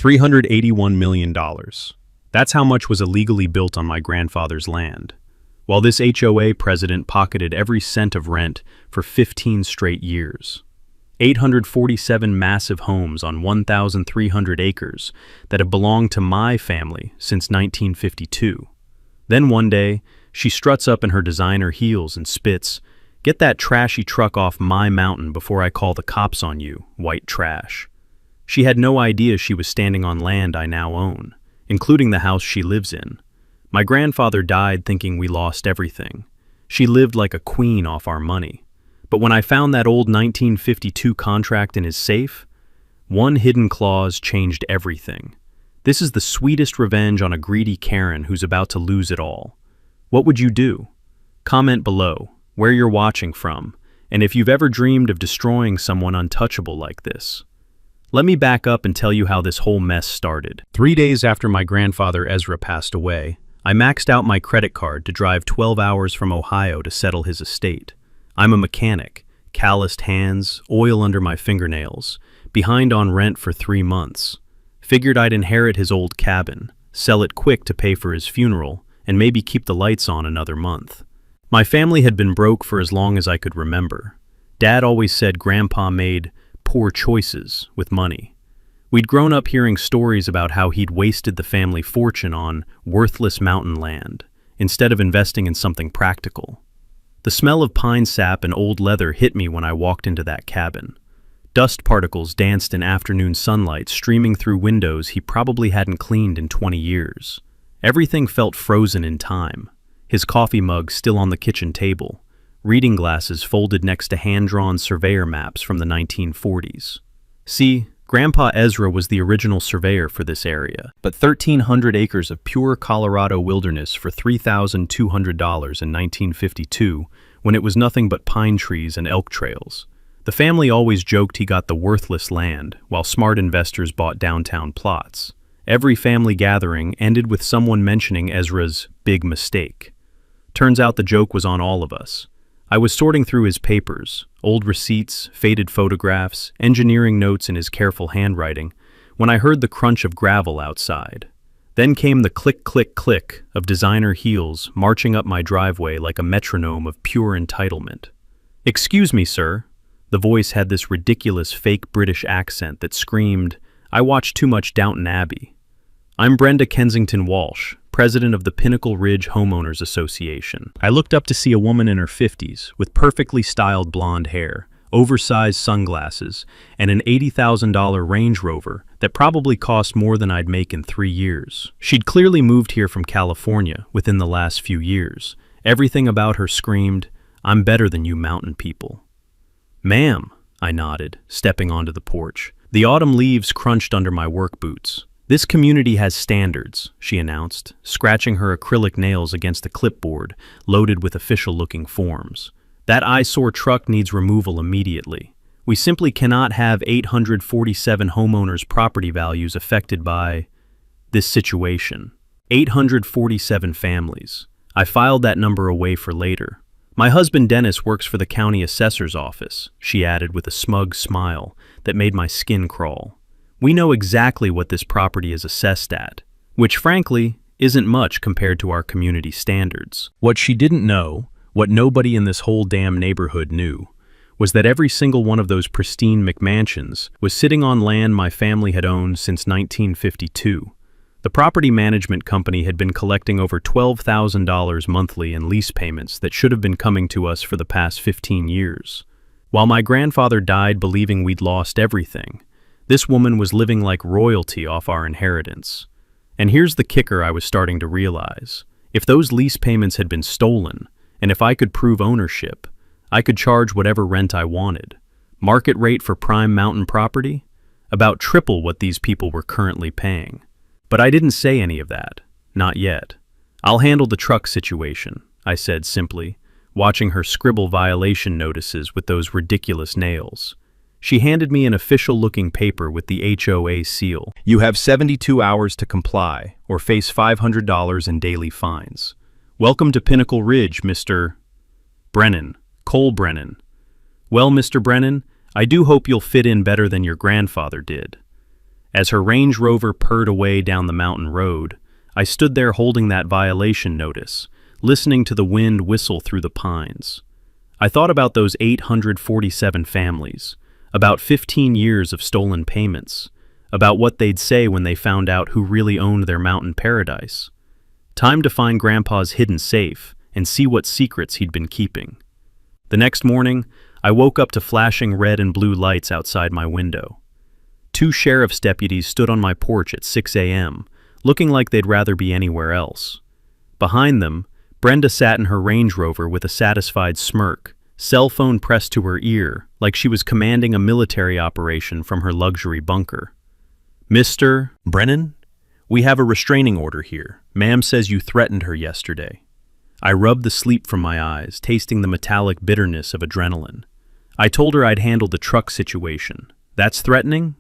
$381 million. That's how much was illegally built on my grandfather's land. While this HOA president pocketed every cent of rent for 15 straight years. 847 massive homes on 1,300 acres that have belonged to my family since 1952. Then one day, she struts up in her designer heels and spits, "Get that trashy truck off my mountain before I call the cops on you, white trash." She had no idea she was standing on land I now own, including the house she lives in. My grandfather died thinking we lost everything. She lived like a queen off our money. But when I found that old 1952 contract in his safe, one hidden clause changed everything. This is the sweetest revenge on a greedy Karen who's about to lose it all. What would you do? Comment below where you're watching from, and if you've ever dreamed of destroying someone untouchable like this. Let me back up and tell you how this whole mess started. 3 days after my grandfather Ezra passed away, I maxed out my credit card to drive 12 hours from Ohio to settle his estate. I'm a mechanic, calloused hands, oil under my fingernails, behind on rent for 3 months. Figured I'd inherit his old cabin, sell it quick to pay for his funeral, and maybe keep the lights on another month. My family had been broke for as long as I could remember. Dad always said Grandpa made poor choices with money. We'd grown up hearing stories about how he'd wasted the family fortune on worthless mountain land, instead of investing in something practical. The smell of pine sap and old leather hit me when I walked into that cabin. Dust particles danced in afternoon sunlight streaming through windows he probably hadn't cleaned in 20 years. Everything felt frozen in time. His coffee mug still on the kitchen table, reading glasses folded next to hand-drawn surveyor maps from the 1940s. See, Grandpa Ezra was the original surveyor for this area, but 1,300 acres of pure Colorado wilderness for $3,200 in 1952, when it was nothing but pine trees and elk trails. The family always joked he got the worthless land, while smart investors bought downtown plots. Every family gathering ended with someone mentioning Ezra's big mistake. Turns out the joke was on all of us. I was sorting through his papers, old receipts, faded photographs, engineering notes in his careful handwriting, when I heard the crunch of gravel outside. Then came the click, click, click of designer heels marching up my driveway like a metronome of pure entitlement. "Excuse me, sir." The voice had this ridiculous fake British accent that screamed, "I watch too much Downton Abbey." "I'm Brenda Kensington Walsh, president of the Pinnacle Ridge Homeowners Association." I looked up to see a woman in her 50s with perfectly styled blonde hair, oversized sunglasses, and an $80,000 Range Rover that probably cost more than I'd make in 3 years. She'd clearly moved here from California within the last few years. Everything about her screamed, "I'm better than you mountain people." "Ma'am," I nodded, stepping onto the porch. The autumn leaves crunched under my work boots. "This community has standards," she announced, scratching her acrylic nails against a clipboard loaded with official-looking forms. "That eyesore truck needs removal immediately. We simply cannot have 847 homeowners' property values affected by this situation. 847 families. I filed that number away for later. My husband Dennis works for the county assessor's office," she added with a smug smile that made my skin crawl. "We know exactly what this property is assessed at, which frankly isn't much compared to our community standards." What she didn't know, what nobody in this whole damn neighborhood knew, was that every single one of those pristine McMansions was sitting on land my family had owned since 1952. The property management company had been collecting over $12,000 monthly in lease payments that should have been coming to us for the past 15 years. While my grandfather died believing we'd lost everything, this woman was living like royalty off our inheritance. And here's the kicker I was starting to realize. If those lease payments had been stolen, and if I could prove ownership, I could charge whatever rent I wanted. Market rate for prime mountain property? About triple what these people were currently paying. But I didn't say any of that. Not yet. "I'll handle the truck situation," I said simply, watching her scribble violation notices with those ridiculous nails. She handed me an official-looking paper with the HOA seal. "You have 72 hours to comply, or face $500 in daily fines. Welcome to Pinnacle Ridge, Mr. Brennan. Cole Brennan. Well, Mr. Brennan, I do hope you'll fit in better than your grandfather did." As her Range Rover purred away down the mountain road, I stood there holding that violation notice, listening to the wind whistle through the pines. I thought about those 847 families, about 15 years of stolen payments, about what they'd say when they found out who really owned their mountain paradise. Time to find Grandpa's hidden safe and see what secrets he'd been keeping. The next morning, I woke up to flashing red and blue lights outside my window. 2 sheriff's deputies stood on my porch at 6 a.m., looking like they'd rather be anywhere else. Behind them, Brenda sat in her Range Rover with a satisfied smirk, cell phone pressed to her ear, like she was commanding a military operation from her luxury bunker. "Mr. Brennan, we have a restraining order here. Ma'am says you threatened her yesterday." I rubbed the sleep from my eyes, tasting the metallic bitterness of adrenaline. "I told her I'd handle the truck situation. That's threatening?"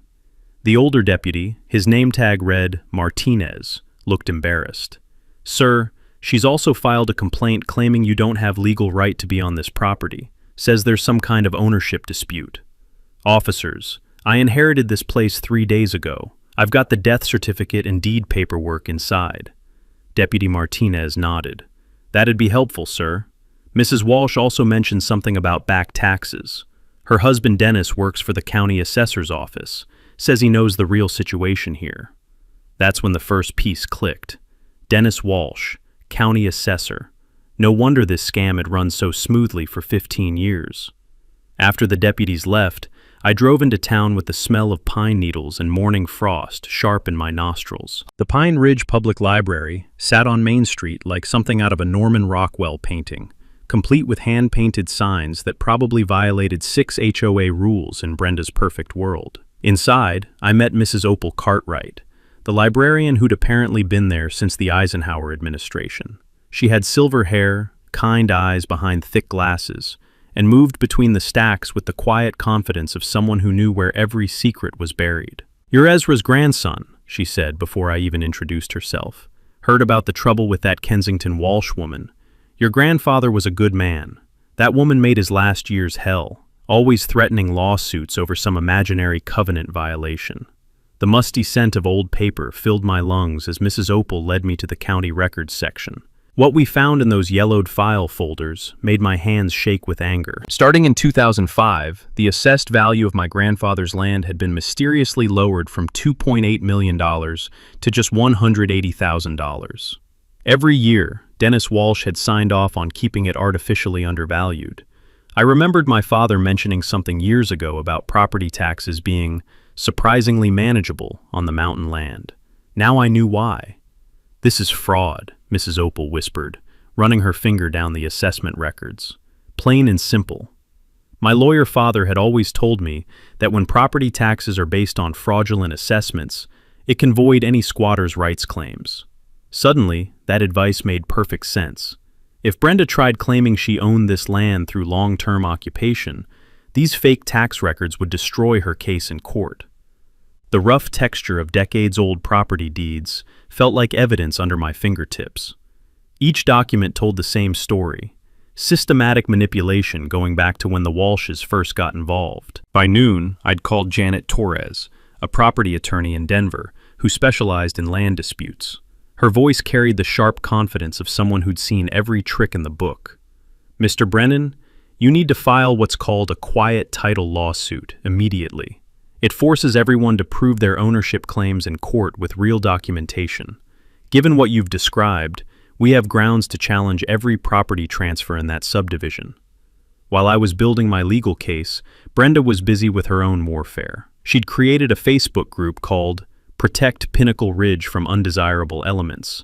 The older deputy, his name tag read Martinez, looked embarrassed. "Sir, she's also filed a complaint claiming you don't have legal right to be on this property. Says there's some kind of ownership dispute." "Officers, I inherited this place 3 days ago. I've got the death certificate and deed paperwork inside." Deputy Martinez nodded. "That'd be helpful, sir." Mrs. Walsh also mentioned something about back taxes. Her husband Dennis works for the county assessor's office, says he knows the real situation here. That's when the first piece clicked. Dennis Walsh, county assessor. No wonder this scam had run so smoothly for 15 years. After the deputies left, I drove into town with the smell of pine needles and morning frost sharp in my nostrils. The Pine Ridge Public Library sat on Main Street like something out of a Norman Rockwell painting, complete with hand-painted signs that probably violated 6 HOA rules in Brenda's perfect world. Inside, I met Mrs. Opal Cartwright, the librarian who'd apparently been there since the Eisenhower administration. She had silver hair, kind eyes behind thick glasses, and moved between the stacks with the quiet confidence of someone who knew where every secret was buried. "You're Ezra's grandson," she said before I even introduced herself. "Heard about the trouble with that Kensington Walsh woman. Your grandfather was a good man. That woman made his last years hell, always threatening lawsuits over some imaginary covenant violation." The musty scent of old paper filled my lungs as Mrs. Opal led me to the county records section. What we found in those yellowed file folders made my hands shake with anger. Starting in 2005, the assessed value of my grandfather's land had been mysteriously lowered from $2.8 million to just $180,000. Every year, Dennis Walsh had signed off on keeping it artificially undervalued. I remembered my father mentioning something years ago about property taxes being surprisingly manageable on the mountain land. Now I knew why. "This is fraud," Mrs. Opal whispered, running her finger down the assessment records. "Plain and simple." My lawyer father had always told me that when property taxes are based on fraudulent assessments, it can void any squatter's rights claims. Suddenly, that advice made perfect sense. If Brenda tried claiming she owned this land through long-term occupation, these fake tax records would destroy her case in court. The rough texture of decades-old property deeds felt like evidence under my fingertips. Each document told the same story, systematic manipulation going back to when the Walshes first got involved. By noon, I'd called Janet Torres, a property attorney in Denver, who specialized in land disputes. Her voice carried the sharp confidence of someone who'd seen every trick in the book. "Mr. Brennan, you need to file what's called a quiet title lawsuit immediately. It forces everyone to prove their ownership claims in court with real documentation. Given what you've described, we have grounds to challenge every property transfer in that subdivision." While I was building my legal case, Brenda was busy with her own warfare. She'd created a Facebook group called Protect Pinnacle Ridge from Undesirable Elements,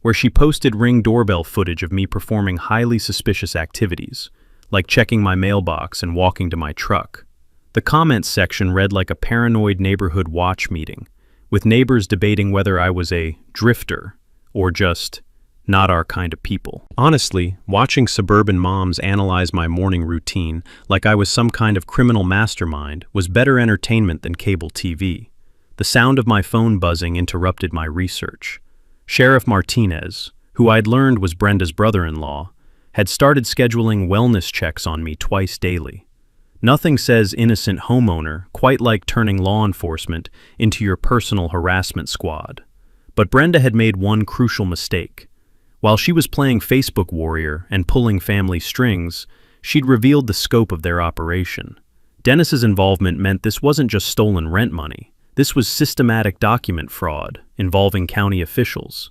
where she posted Ring doorbell footage of me performing highly suspicious activities, like checking my mailbox and walking to my truck. The comments section read like a paranoid neighborhood watch meeting, with neighbors debating whether I was a drifter or just not our kind of people. Honestly, watching suburban moms analyze my morning routine like I was some kind of criminal mastermind was better entertainment than cable TV. The sound of my phone buzzing interrupted my research. Sheriff Martinez, who I'd learned was Brenda's brother-in-law, had started scheduling wellness checks on me twice daily. Nothing says innocent homeowner quite like turning law enforcement into your personal harassment squad. But Brenda had made one crucial mistake. While she was playing Facebook warrior and pulling family strings, she'd revealed the scope of their operation. Dennis's involvement meant this wasn't just stolen rent money. This was systematic document fraud involving county officials.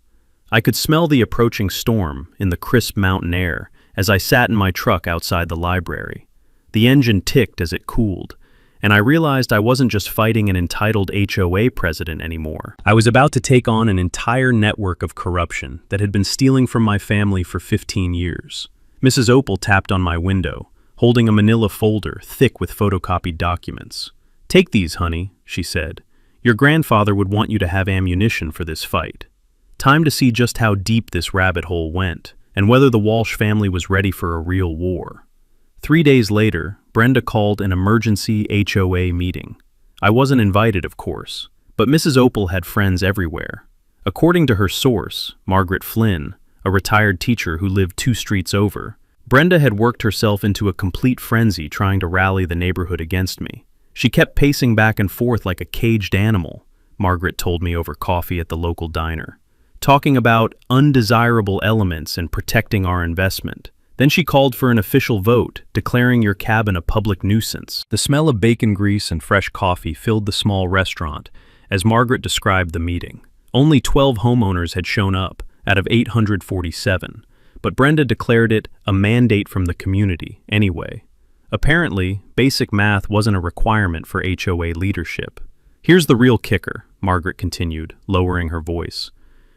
I could smell the approaching storm in the crisp mountain air as I sat in my truck outside the library. The engine ticked as it cooled, and I realized I wasn't just fighting an entitled HOA president anymore. I was about to take on an entire network of corruption that had been stealing from my family for 15 years. Mrs. Opal tapped on my window, holding a manila folder thick with photocopied documents. "Take these, honey," she said. "Your grandfather would want you to have ammunition for this fight." Time to see just how deep this rabbit hole went, and whether the Walsh family was ready for a real war. 3 days later, Brenda called an emergency HOA meeting. I wasn't invited, of course, but Mrs. Opal had friends everywhere. According to her source, Margaret Flynn, a retired teacher who lived 2 streets over, Brenda had worked herself into a complete frenzy trying to rally the neighborhood against me. She kept pacing back and forth like a caged animal, Margaret told me over coffee at the local diner, talking about undesirable elements and protecting our investment. Then she called for an official vote, declaring your cabin a public nuisance. The smell of bacon grease and fresh coffee filled the small restaurant as Margaret described the meeting. Only 12 homeowners had shown up out of 847, but Brenda declared it a mandate from the community anyway. Apparently, basic math wasn't a requirement for HOA leadership. "Here's the real kicker," Margaret continued, lowering her voice.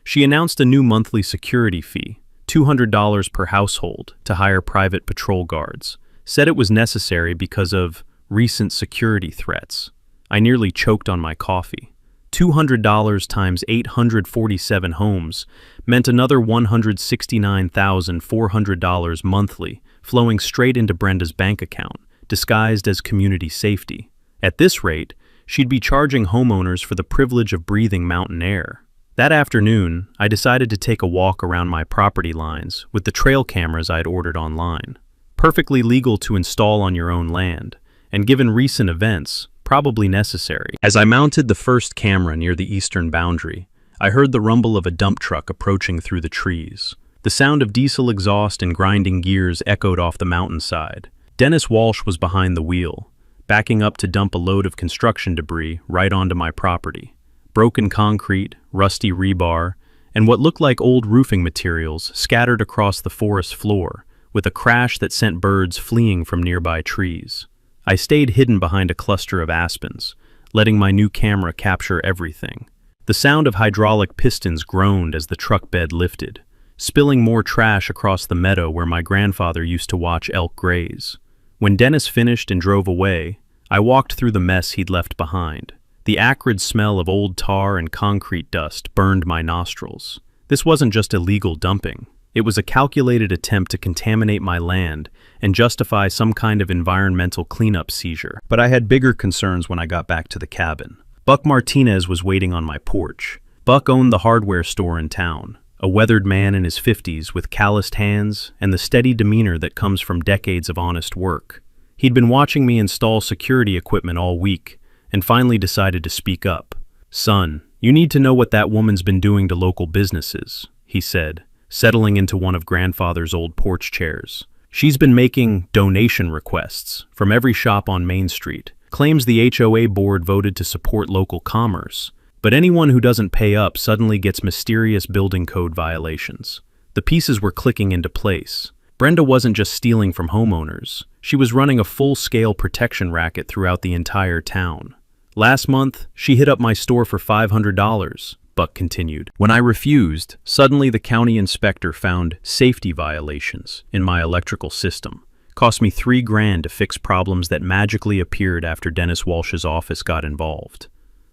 She announced a new monthly security fee, $200 per household, to hire private patrol guards. Said it was necessary because of recent security threats. I nearly choked on my coffee. $200 times 847 homes meant another $169,400 monthly flowing straight into Brenda's bank account, disguised as community safety. At this rate, she'd be charging homeowners for the privilege of breathing mountain air. That afternoon, I decided to take a walk around my property lines with the trail cameras I'd ordered online. Perfectly legal to install on your own land, and given recent events, probably necessary. As I mounted the first camera near the eastern boundary, I heard the rumble of a dump truck approaching through the trees. The sound of diesel exhaust and grinding gears echoed off the mountainside. Dennis Walsh was behind the wheel, backing up to dump a load of construction debris right onto my property. Broken concrete, rusty rebar, and what looked like old roofing materials scattered across the forest floor, with a crash that sent birds fleeing from nearby trees. I stayed hidden behind a cluster of aspens, letting my new camera capture everything. The sound of hydraulic pistons groaned as the truck bed lifted, spilling more trash across the meadow where my grandfather used to watch elk graze. When Dennis finished and drove away, I walked through the mess he'd left behind. The acrid smell of old tar and concrete dust burned my nostrils. This wasn't just illegal dumping. It was a calculated attempt to contaminate my land and justify some kind of environmental cleanup seizure. But I had bigger concerns when I got back to the cabin. Buck Martinez was waiting on my porch. Buck owned the hardware store in town, a weathered man in his 50s with calloused hands and the steady demeanor that comes from decades of honest work. He'd been watching me install security equipment all week, and finally decided to speak up. "Son, you need to know what that woman's been doing to local businesses," he said, settling into one of grandfather's old porch chairs. "She's been making donation requests from every shop on Main Street, claims the HOA board voted to support local commerce, but anyone who doesn't pay up suddenly gets mysterious building code violations." The pieces were clicking into place. Brenda wasn't just stealing from homeowners. She was running a full-scale protection racket throughout the entire town. "Last month, she hit up my store for $500, Buck continued. "When I refused, suddenly the county inspector found safety violations in my electrical system. Cost me $3,000 to fix problems that magically appeared after Dennis Walsh's office got involved."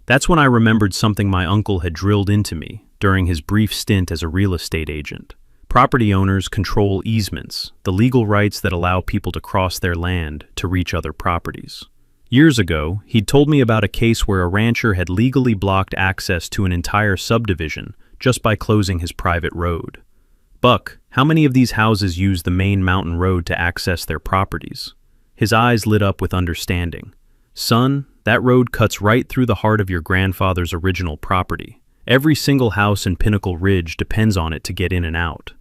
That's when I remembered something my uncle had drilled into me during his brief stint as a real estate agent. Property owners control easements, the legal rights that allow people to cross their land to reach other properties. Years ago, he'd told me about a case where a rancher had legally blocked access to an entire subdivision just by closing his private road. "Buck, how many of these houses use the main mountain road to access their properties?" His eyes lit up with understanding. "Son, that road cuts right through the heart of your grandfather's original property. Every single house in Pinnacle Ridge depends on it to get in and out."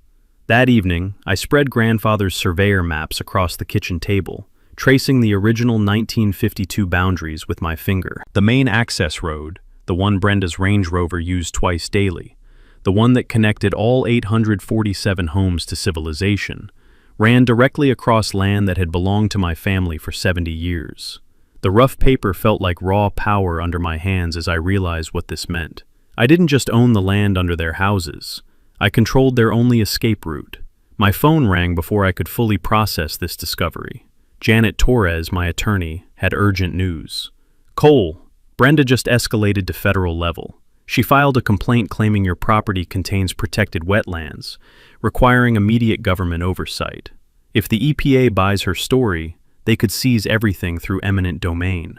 That evening, I spread grandfather's surveyor maps across the kitchen table, tracing the original 1952 boundaries with my finger. The main access road, the one Brenda's Range Rover used twice daily, the one that connected all 847 homes to civilization, ran directly across land that had belonged to my family for 70 years. The rough paper felt like raw power under my hands as I realized what this meant. I didn't just own the land under their houses. I controlled their only escape route. My phone rang before I could fully process this discovery. Janet Torres, my attorney, had urgent news. "Cole, Brenda just escalated to federal level. She filed a complaint claiming your property contains protected wetlands, requiring immediate government oversight. If the EPA buys her story, they could seize everything through eminent domain."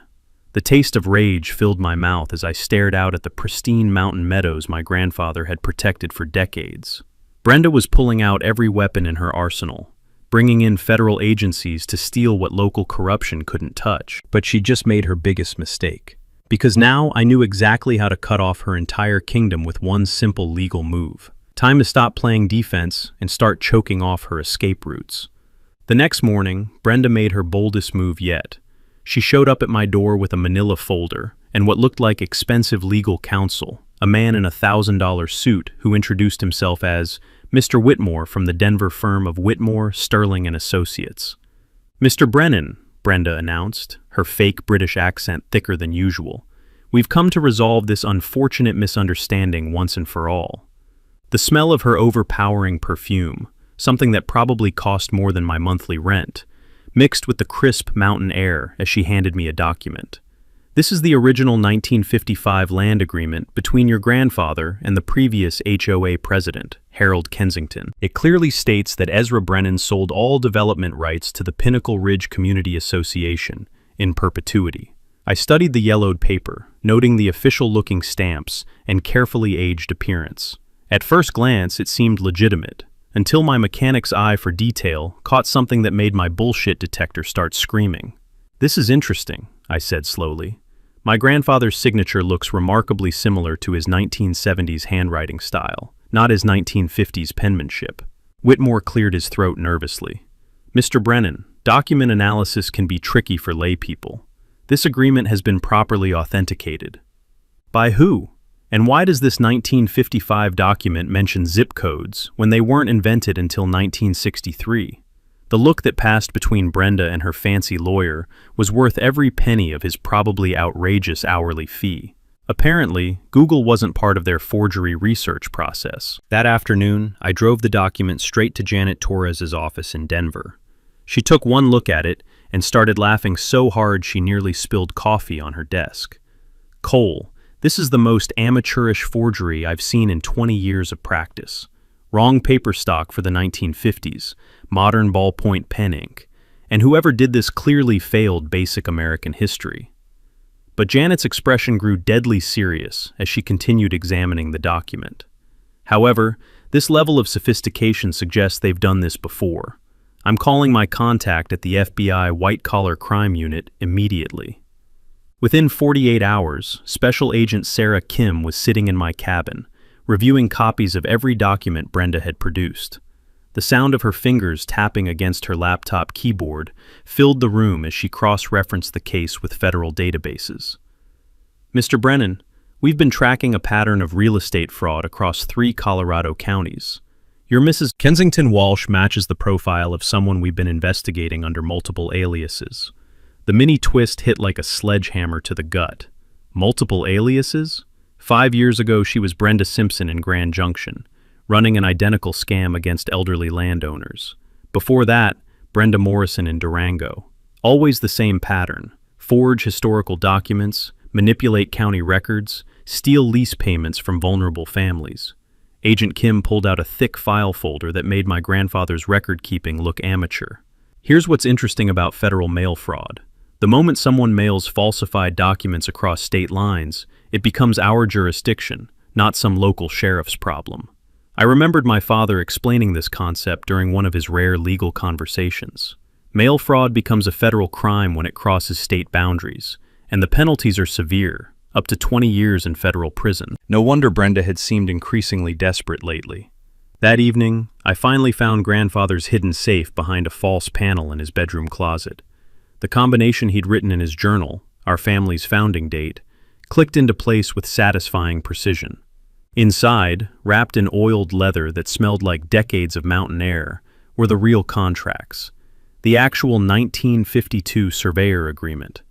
The taste of rage filled my mouth as I stared out at the pristine mountain meadows my grandfather had protected for decades. Brenda was pulling out every weapon in her arsenal, bringing in federal agencies to steal what local corruption couldn't touch. But she just made her biggest mistake. Because now I knew exactly how to cut off her entire kingdom with one simple legal move. Time to stop playing defense and start choking off her escape routes. The next morning, Brenda made her boldest move yet. She showed up at my door with a manila folder and what looked like expensive legal counsel, a man in a $1,000 suit who introduced himself as Mr. Whitmore from the Denver firm of Whitmore, Sterling and Associates. "Mr. Brennan," Brenda announced, her fake British accent thicker than usual, "we've come to resolve this unfortunate misunderstanding once and for all." The smell of her overpowering perfume, something that probably cost more than my monthly rent, mixed with the crisp mountain air as she handed me a document. "This is the original 1955 land agreement between your grandfather and the previous HOA president, Harold Kensington. It clearly states that Ezra Brennan sold all development rights to the Pinnacle Ridge Community Association in perpetuity." I studied the yellowed paper, noting the official-looking stamps and carefully aged appearance. At first glance, it seemed legitimate, until my mechanic's eye for detail caught something that made my bullshit detector start screaming. "This is interesting," I said slowly. "My grandfather's signature looks remarkably similar to his 1970s handwriting style, not his 1950s penmanship." Whitmore cleared his throat nervously. "Mr. Brennan, document analysis can be tricky for laypeople. This agreement has been properly authenticated." "By who? And why does this 1955 document mention zip codes when they weren't invented until 1963? The look that passed between Brenda and her fancy lawyer was worth every penny of his probably outrageous hourly fee. Apparently, Google wasn't part of their forgery research process. That afternoon, I drove the document straight to Janet Torres's office in Denver. She took one look at it and started laughing so hard she nearly spilled coffee on her desk. "Cole, this is the most amateurish forgery I've seen in 20 years of practice. Wrong paper stock for the 1950s, modern ballpoint pen ink, and whoever did this clearly failed basic American history." But Janet's expression grew deadly serious as she continued examining the document. "However, this level of sophistication suggests they've done this before. I'm calling my contact at the FBI white-collar crime unit immediately." Within 48 hours, Special Agent Sarah Kim was sitting in my cabin, reviewing copies of every document Brenda had produced. The sound of her fingers tapping against her laptop keyboard filled the room as she cross-referenced the case with federal databases. "Mr. Brennan, we've been tracking a pattern of real estate fraud across 3 Colorado counties. Your Mrs. Kensington Walsh matches the profile of someone we've been investigating under multiple aliases." The mini twist hit like a sledgehammer to the gut. Multiple aliases? 5 years ago, she was Brenda Simpson in Grand Junction, running an identical scam against elderly landowners. Before that, Brenda Morrison in Durango. Always the same pattern: forge historical documents, manipulate county records, steal lease payments from vulnerable families. Agent Kim pulled out a thick file folder that made my grandfather's record-keeping look amateur. Here's what's interesting about federal mail fraud. The moment someone mails falsified documents across state lines, it becomes our jurisdiction, not some local sheriff's problem. I remembered my father explaining this concept during one of his rare legal conversations. Mail fraud becomes a federal crime when it crosses state boundaries, and the penalties are severe, up to 20 years in federal prison. No wonder Brenda had seemed increasingly desperate lately. That evening, I finally found grandfather's hidden safe behind a false panel in his bedroom closet. The combination he'd written in his journal, our family's founding date, clicked into place with satisfying precision. Inside, wrapped in oiled leather that smelled like decades of mountain air, were the real contracts. The actual 1952 surveyor agreement,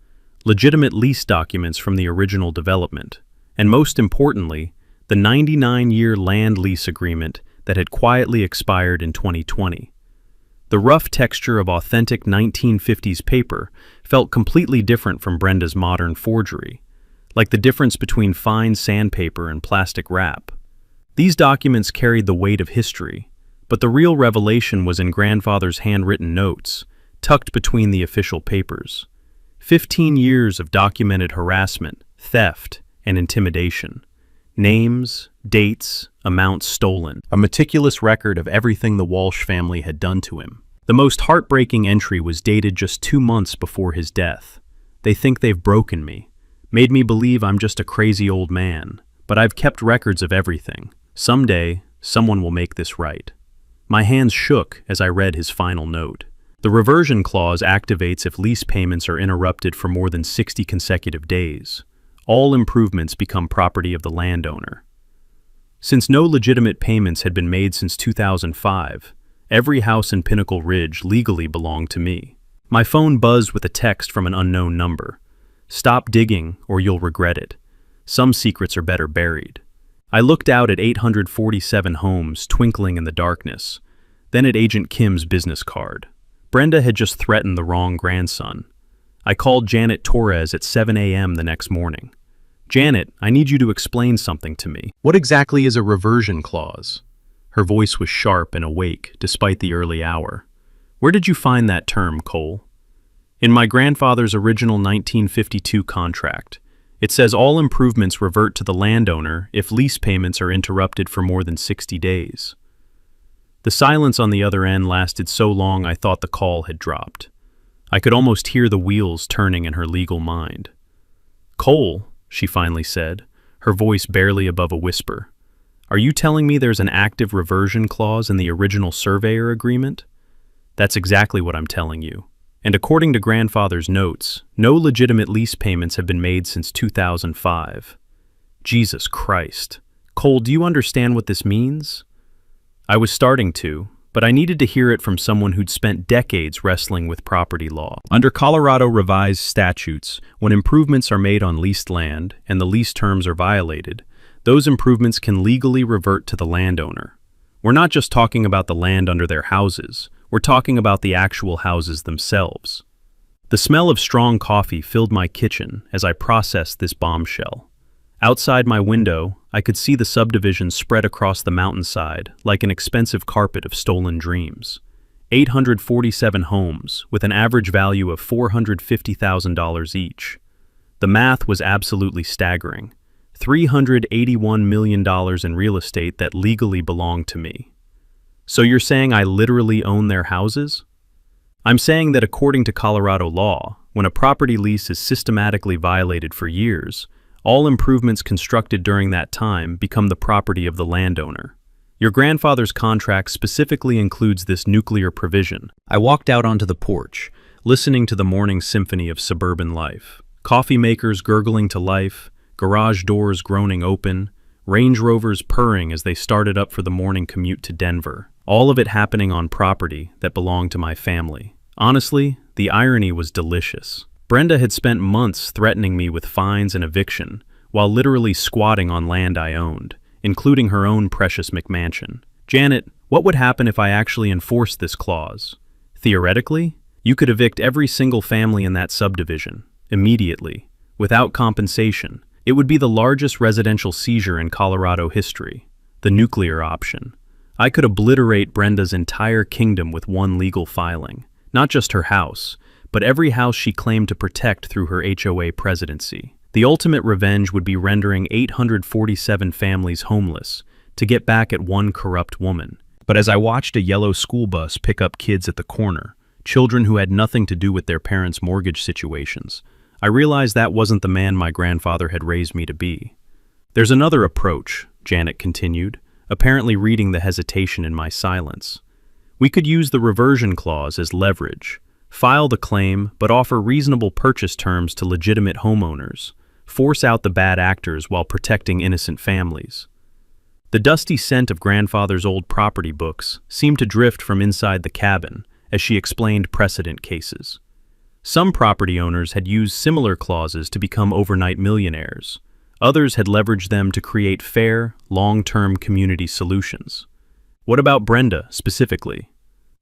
legitimate lease documents from the original development, and most importantly, the 99-year land lease agreement that had quietly expired in 2020. The rough texture of authentic 1950s paper felt completely different from Brenda's modern forgery, like the difference between fine sandpaper and plastic wrap. These documents carried the weight of history, but the real revelation was in grandfather's handwritten notes, tucked between the official papers. 15 years of documented harassment, theft, and intimidation. Names, dates, amounts stolen. A meticulous record of everything the Walsh family had done to him. The most heartbreaking entry was dated just 2 months before his death. They think they've broken me, made me believe I'm just a crazy old man, but I've kept records of everything. Someday, someone will make this right. My hands shook as I read his final note. The reversion clause activates if lease payments are interrupted for more than 60 consecutive days. All improvements become property of the landowner. Since no legitimate payments had been made since 2005, every house in Pinnacle Ridge legally belonged to me. My phone buzzed with a text from an unknown number. Stop digging or you'll regret it. Some secrets are better buried. I looked out at 847 homes twinkling in the darkness, then at Agent Kim's business card. Brenda had just threatened the wrong grandson. I called Janet Torres at 7 a.m. the next morning. Janet, I need you to explain something to me. What exactly is a reversion clause? Her voice was sharp and awake, despite the early hour. Where did you find that term, Cole? In my grandfather's original 1952 contract. It says all improvements revert to the landowner if lease payments are interrupted for more than 60 days. The silence on the other end lasted so long I thought the call had dropped. I could almost hear the wheels turning in her legal mind. Cole, she finally said, her voice barely above a whisper. Are you telling me there's an active reversion clause in the original surveyor agreement? That's exactly what I'm telling you. And according to grandfather's notes, no legitimate lease payments have been made since 2005. Jesus Christ. Cole, do you understand what this means? I was starting to, but I needed to hear it from someone who'd spent decades wrestling with property law. Under Colorado revised statutes, when improvements are made on leased land and the lease terms are violated, those improvements can legally revert to the landowner. We're not just talking about the land under their houses, we're talking about the actual houses themselves. The smell of strong coffee filled my kitchen as I processed this bombshell. Outside my window, I could see the subdivision spread across the mountainside like an expensive carpet of stolen dreams. 847 homes, with an average value of $450,000 each. The math was absolutely staggering. $381 million in real estate that legally belonged to me. So you're saying I literally own their houses? I'm saying that according to Colorado law, when a property lease is systematically violated for years, all improvements constructed during that time become the property of the landowner. Your grandfather's contract specifically includes this nuclear provision. I walked out onto the porch, listening to the morning symphony of suburban life. Coffee makers gurgling to life, garage doors groaning open, Range Rovers purring as they started up for the morning commute to Denver. All of it happening on property that belonged to my family. Honestly, the irony was delicious. Brenda had spent months threatening me with fines and eviction, while literally squatting on land I owned, including her own precious McMansion. Janet, what would happen if I actually enforced this clause? Theoretically, you could evict every single family in that subdivision, immediately, without compensation. It would be the largest residential seizure in Colorado history, the nuclear option. I could obliterate Brenda's entire kingdom with one legal filing, not just her house, but every house she claimed to protect through her HOA presidency. The ultimate revenge would be rendering 847 families homeless to get back at one corrupt woman. But as I watched a yellow school bus pick up kids at the corner, children who had nothing to do with their parents' mortgage situations. I realized that wasn't the man my grandfather had raised me to be. "There's another approach," Janet continued, apparently reading the hesitation in my silence. "We could use the reversion clause as leverage, file the claim, but offer reasonable purchase terms to legitimate homeowners, force out the bad actors while protecting innocent families." The dusty scent of grandfather's old property books seemed to drift from inside the cabin as she explained precedent cases. Some property owners had used similar clauses to become overnight millionaires. Others had leveraged them to create fair, long-term community solutions. What about Brenda, specifically?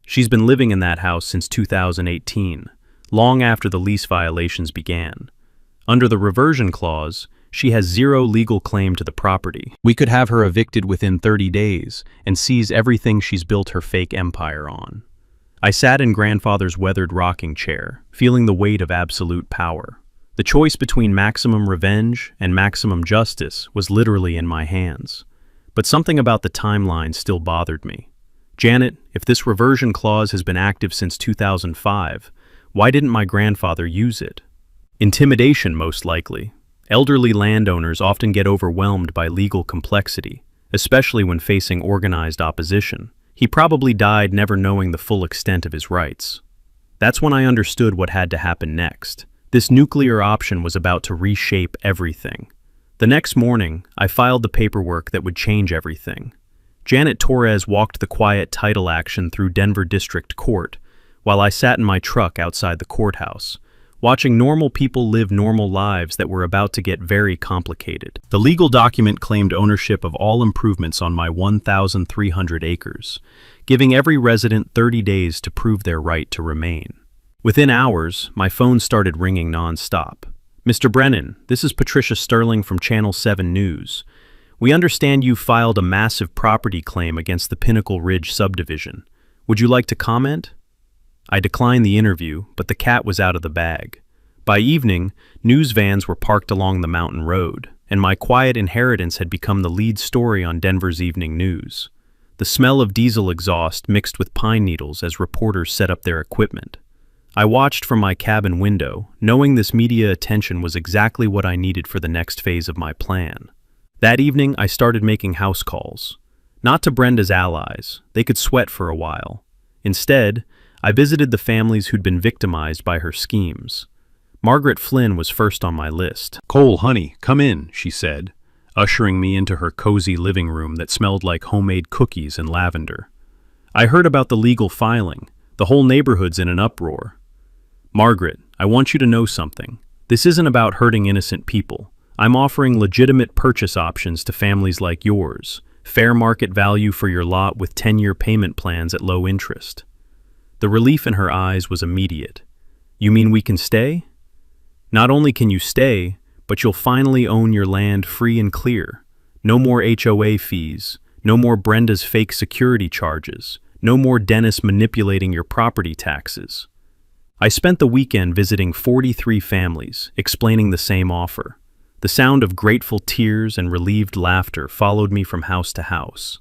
She's been living in that house since 2018, long after the lease violations began. Under the reversion clause, she has zero legal claim to the property. We could have her evicted within 30 days and seize everything she's built her fake empire on. I sat in grandfather's weathered rocking chair, feeling the weight of absolute power. The choice between maximum revenge and maximum justice was literally in my hands. But something about the timeline still bothered me. "Janet, if this reversion clause has been active since 2005, why didn't my grandfather use it?" Intimidation, most likely. Elderly landowners often get overwhelmed by legal complexity, especially when facing organized opposition. He probably died never knowing the full extent of his rights. That's when I understood what had to happen next. This nuclear option was about to reshape everything. The next morning, I filed the paperwork that would change everything. Janet Torres walked the quiet title action through Denver District Court, while I sat in my truck outside the courthouse, watching normal people live normal lives that were about to get very complicated. The legal document claimed ownership of all improvements on my 1,300 acres, giving every resident 30 days to prove their right to remain. Within hours, my phone started ringing nonstop. "Mr. Brennan, this is Patricia Sterling from Channel 7 News. We understand you filed a massive property claim against the Pinnacle Ridge subdivision. Would you like to comment?" I declined the interview, but the cat was out of the bag. By evening, news vans were parked along the mountain road, and my quiet inheritance had become the lead story on Denver's evening news. The smell of diesel exhaust mixed with pine needles as reporters set up their equipment. I watched from my cabin window, knowing this media attention was exactly what I needed for the next phase of my plan. That evening, I started making house calls. Not to Brenda's allies, they could sweat for a while. Instead, I visited the families who'd been victimized by her schemes. Margaret Flynn was first on my list. "Cole, honey, come in," she said, ushering me into her cozy living room that smelled like homemade cookies and lavender. "I heard about the legal filing. The whole neighborhood's in an uproar." "Margaret, I want you to know something. This isn't about hurting innocent people. I'm offering legitimate purchase options to families like yours. Fair market value for your lot with 10-year payment plans at low interest." The relief in her eyes was immediate. "You mean we can stay?" "Not only can you stay, but you'll finally own your land free and clear. No more HOA fees, no more Brenda's fake security charges, no more Dennis manipulating your property taxes." I spent the weekend visiting 43 families, explaining the same offer. The sound of grateful tears and relieved laughter followed me from house to house.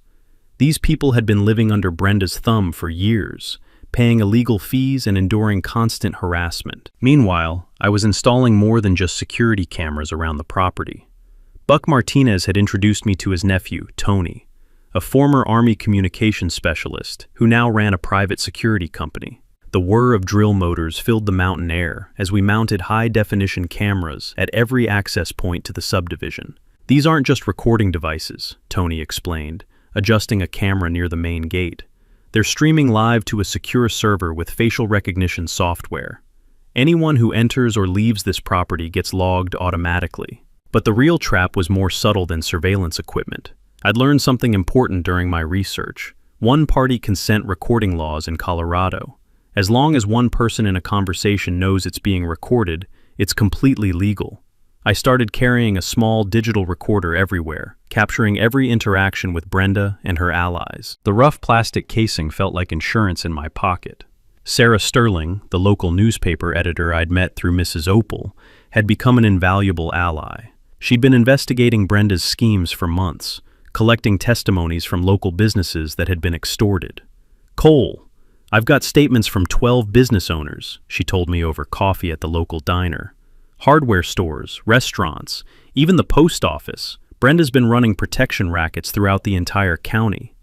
These people had been living under Brenda's thumb for years, paying illegal fees and enduring constant harassment. Meanwhile, I was installing more than just security cameras around the property. Buck Martinez had introduced me to his nephew, Tony, a former Army communications specialist who now ran a private security company. The whir of drill motors filled the mountain air as we mounted high-definition cameras at every access point to the subdivision. "These aren't just recording devices," Tony explained, adjusting a camera near the main gate. "They're streaming live to a secure server with facial recognition software. Anyone who enters or leaves this property gets logged automatically." But the real trap was more subtle than surveillance equipment. I'd learned something important during my research: one-party consent recording laws in Colorado. As long as one person in a conversation knows it's being recorded, it's completely legal. I started carrying a small digital recorder everywhere, capturing every interaction with Brenda and her allies. The rough plastic casing felt like insurance in my pocket. Sarah Sterling, the local newspaper editor I'd met through Mrs. Opal, had become an invaluable ally. She'd been investigating Brenda's schemes for months, collecting testimonies from local businesses that had been extorted. "Cole, I've got statements from 12 business owners, she told me over coffee at the local diner. Hardware stores, restaurants, even the post office. Brenda's been running protection rackets throughout the entire county.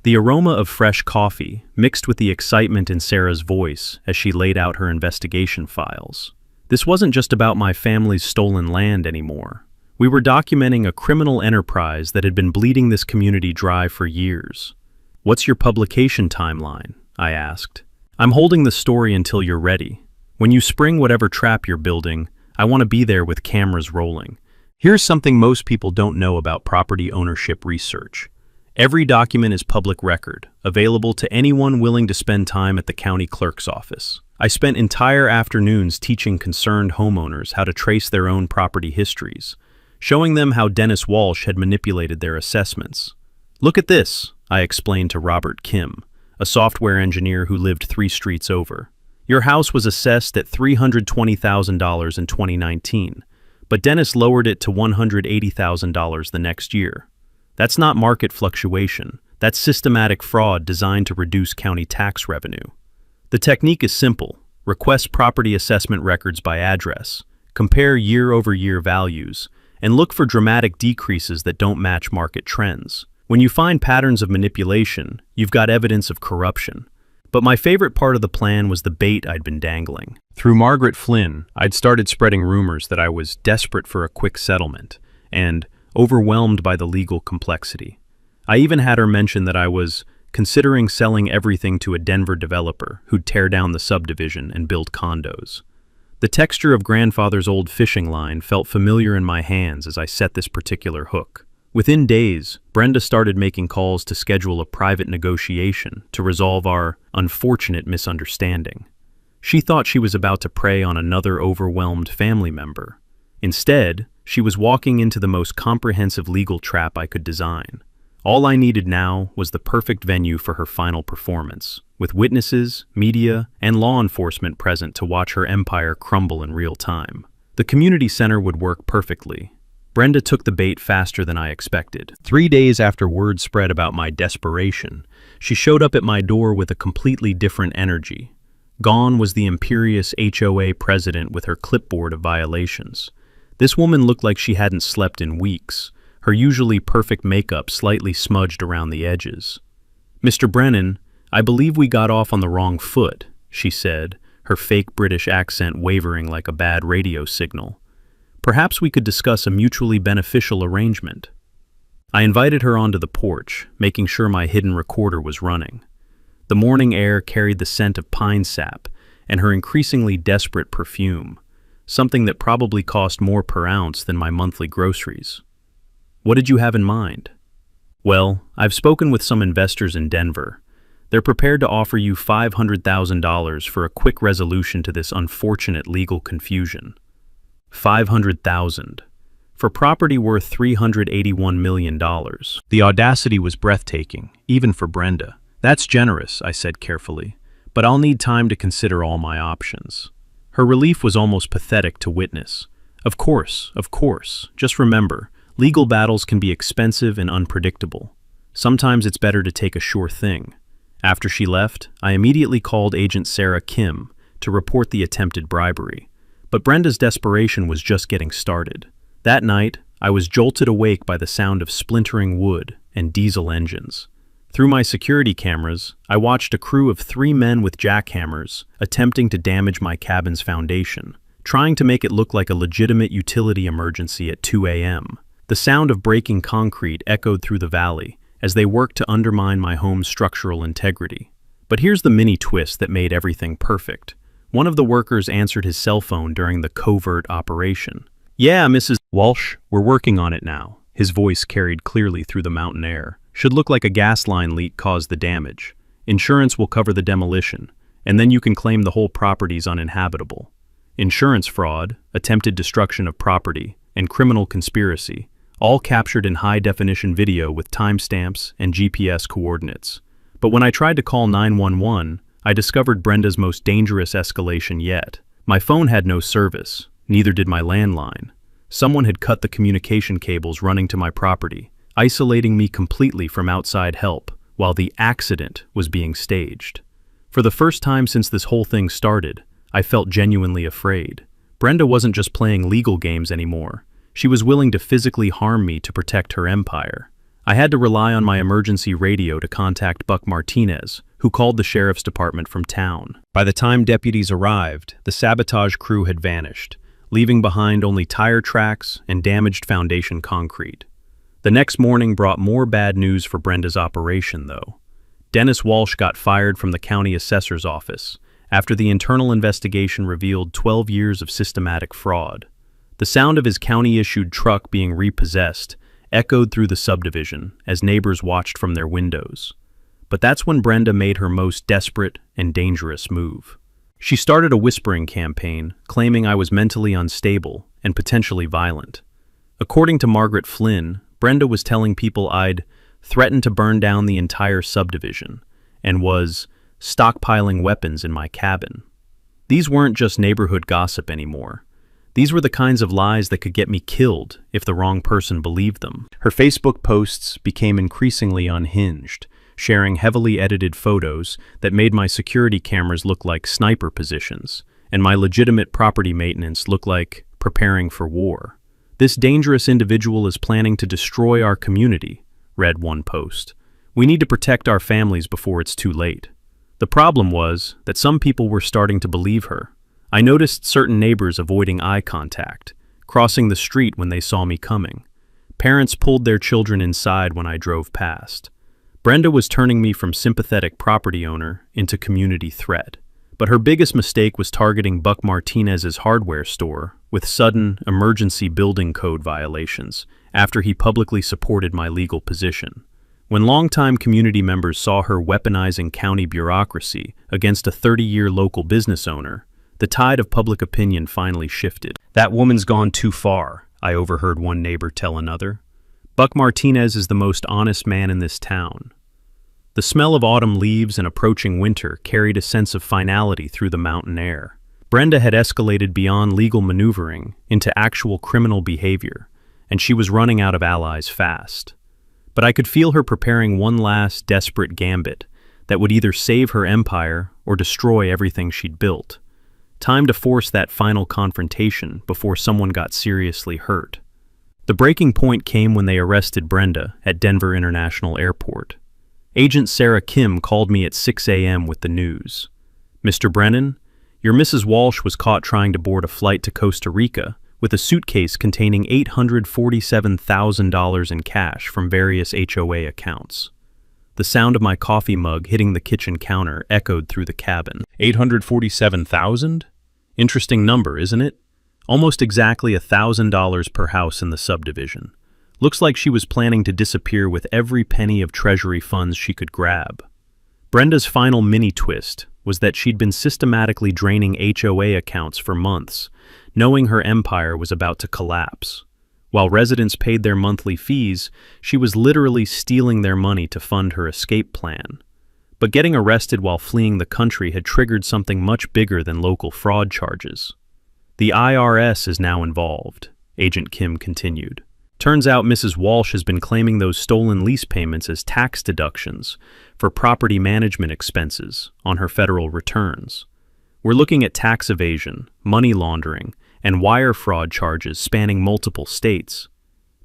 The aroma of fresh coffee mixed with the excitement in Sarah's voice as she laid out her investigation files. This wasn't just about my family's stolen land anymore. We were documenting a criminal enterprise that had been bleeding this community dry for years. "What's your publication timeline?" I asked. "I'm holding the story until you're ready. When you spring whatever trap you're building, I want to be there with cameras rolling." Here's something most people don't know about property ownership research. Every document is public record, available to anyone willing to spend time at the county clerk's office. I spent entire afternoons teaching concerned homeowners how to trace their own property histories, showing them how Dennis Walsh had manipulated their assessments. "Look at this," I explained to Robert Kim, a software engineer who lived 3 streets over. "Your house was assessed at $320,000 in 2019, but Dennis lowered it to $180,000 the next year. That's not market fluctuation. That's systematic fraud designed to reduce county tax revenue. The technique is simple. Request property assessment records by address, compare year-over-year values, and look for dramatic decreases that don't match market trends. When you find patterns of manipulation, you've got evidence of corruption." But my favorite part of the plan was the bait I'd been dangling. Through Margaret Flynn, I'd started spreading rumors that I was desperate for a quick settlement and overwhelmed by the legal complexity. I even had her mention that I was considering selling everything to a Denver developer who'd tear down the subdivision and build condos. The texture of grandfather's old fishing line felt familiar in my hands as I set this particular hook. Within days, Brenda started making calls to schedule a private negotiation to resolve our unfortunate misunderstanding. She thought she was about to prey on another overwhelmed family member. Instead, she was walking into the most comprehensive legal trap I could design. All I needed now was the perfect venue for her final performance, with witnesses, media, and law enforcement present to watch her empire crumble in real time. The community center would work perfectly. Brenda took the bait faster than I expected. 3 days after word spread about my desperation, she showed up at my door with a completely different energy. Gone was the imperious HOA president with her clipboard of violations. This woman looked like she hadn't slept in weeks, her usually perfect makeup slightly smudged around the edges. "Mr. Brennan, I believe we got off on the wrong foot," she said, her fake British accent wavering like a bad radio signal. "Perhaps we could discuss a mutually beneficial arrangement." I invited her onto the porch, making sure my hidden recorder was running. The morning air carried the scent of pine sap and her increasingly desperate perfume, something that probably cost more per ounce than my monthly groceries. "What did you have in mind?" "Well, I've spoken with some investors in Denver. They're prepared to offer you $500,000 for a quick resolution to this unfortunate legal confusion." $500,000 for property worth $381 million. The audacity was breathtaking, even for Brenda. "That's generous," I said carefully, "but I'll need time to consider all my options." Her relief was almost pathetic to witness. Of course. Just remember, legal battles can be expensive and unpredictable. Sometimes it's better to take a sure thing. After she left, I immediately called Agent Sarah Kim to report the attempted bribery. But Brenda's desperation was just getting started. That night, I was jolted awake by the sound of splintering wood and diesel engines. Through my security cameras, I watched a crew of 3 men with jackhammers attempting to damage my cabin's foundation, trying to make it look like a legitimate utility emergency at 2 a.m. The sound of breaking concrete echoed through the valley as they worked to undermine my home's structural integrity. But here's the mini twist that made everything perfect. One of the workers answered his cell phone during the covert operation. "Yeah, Mrs. Walsh, we're working on it now." His voice carried clearly through the mountain air. "Should look like a gas line leak caused the damage. Insurance will cover the demolition, and then you can claim the whole property's uninhabitable. Insurance fraud, attempted destruction of property, and criminal conspiracy, all captured in high-definition video with timestamps and GPS coordinates. But when I tried to call 911, I discovered Brenda's most dangerous escalation yet. My phone had no service, neither did my landline. Someone had cut the communication cables running to my property, isolating me completely from outside help, while the accident was being staged. For the first time since this whole thing started, I felt genuinely afraid. Brenda wasn't just playing legal games anymore. She was willing to physically harm me to protect her empire. I had to rely on my emergency radio to contact Buck Martinez, who called the sheriff's department from town. By the time deputies arrived, the sabotage crew had vanished, leaving behind only tire tracks and damaged foundation concrete. The next morning brought more bad news for Brenda's operation, though. Dennis Walsh got fired from the county assessor's office after the internal investigation revealed 12 years of systematic fraud. The sound of his county-issued truck being repossessed echoed through the subdivision as neighbors watched from their windows. But that's when Brenda made her most desperate and dangerous move. She started a whispering campaign, claiming I was mentally unstable and potentially violent. According to Margaret Flynn, Brenda was telling people I'd threatened to burn down the entire subdivision and was stockpiling weapons in my cabin. These weren't just neighborhood gossip anymore. These were the kinds of lies that could get me killed if the wrong person believed them. Her Facebook posts became increasingly unhinged, sharing heavily edited photos that made my security cameras look like sniper positions, and my legitimate property maintenance look like preparing for war. "This dangerous individual is planning to destroy our community," read one post. "We need to protect our families before it's too late." The problem was that some people were starting to believe her. I noticed certain neighbors avoiding eye contact, crossing the street when they saw me coming. Parents pulled their children inside when I drove past. Brenda was turning me from sympathetic property owner into community threat. But her biggest mistake was targeting Buck Martinez's hardware store with sudden emergency building code violations after he publicly supported my legal position. When longtime community members saw her weaponizing county bureaucracy against a 30-year local business owner, the tide of public opinion finally shifted. "That woman's gone too far," I overheard one neighbor tell another. "Buck Martinez is the most honest man in this town." The smell of autumn leaves and approaching winter carried a sense of finality through the mountain air. Brenda had escalated beyond legal maneuvering into actual criminal behavior, and she was running out of allies fast. But I could feel her preparing one last desperate gambit that would either save her empire or destroy everything she'd built. Time to force that final confrontation before someone got seriously hurt. The breaking point came when they arrested Brenda at Denver International Airport. Agent Sarah Kim called me at 6 a.m. with the news. "Mr. Brennan, your Mrs. Walsh was caught trying to board a flight to Costa Rica with a suitcase containing $847,000 in cash from various HOA accounts." The sound of my coffee mug hitting the kitchen counter echoed through the cabin. 847,000? Interesting number, isn't it? Almost exactly $1,000 per house in the subdivision. Looks like she was planning to disappear with every penny of treasury funds she could grab. Brenda's final mini-twist was that she'd been systematically draining HOA accounts for months, knowing her empire was about to collapse. While residents paid their monthly fees, she was literally stealing their money to fund her escape plan. But getting arrested while fleeing the country had triggered something much bigger than local fraud charges. "The IRS is now involved," Agent Kim continued. "Turns out Mrs. Walsh has been claiming those stolen lease payments as tax deductions for property management expenses on her federal returns. We're looking at tax evasion, money laundering, and wire fraud charges spanning multiple states."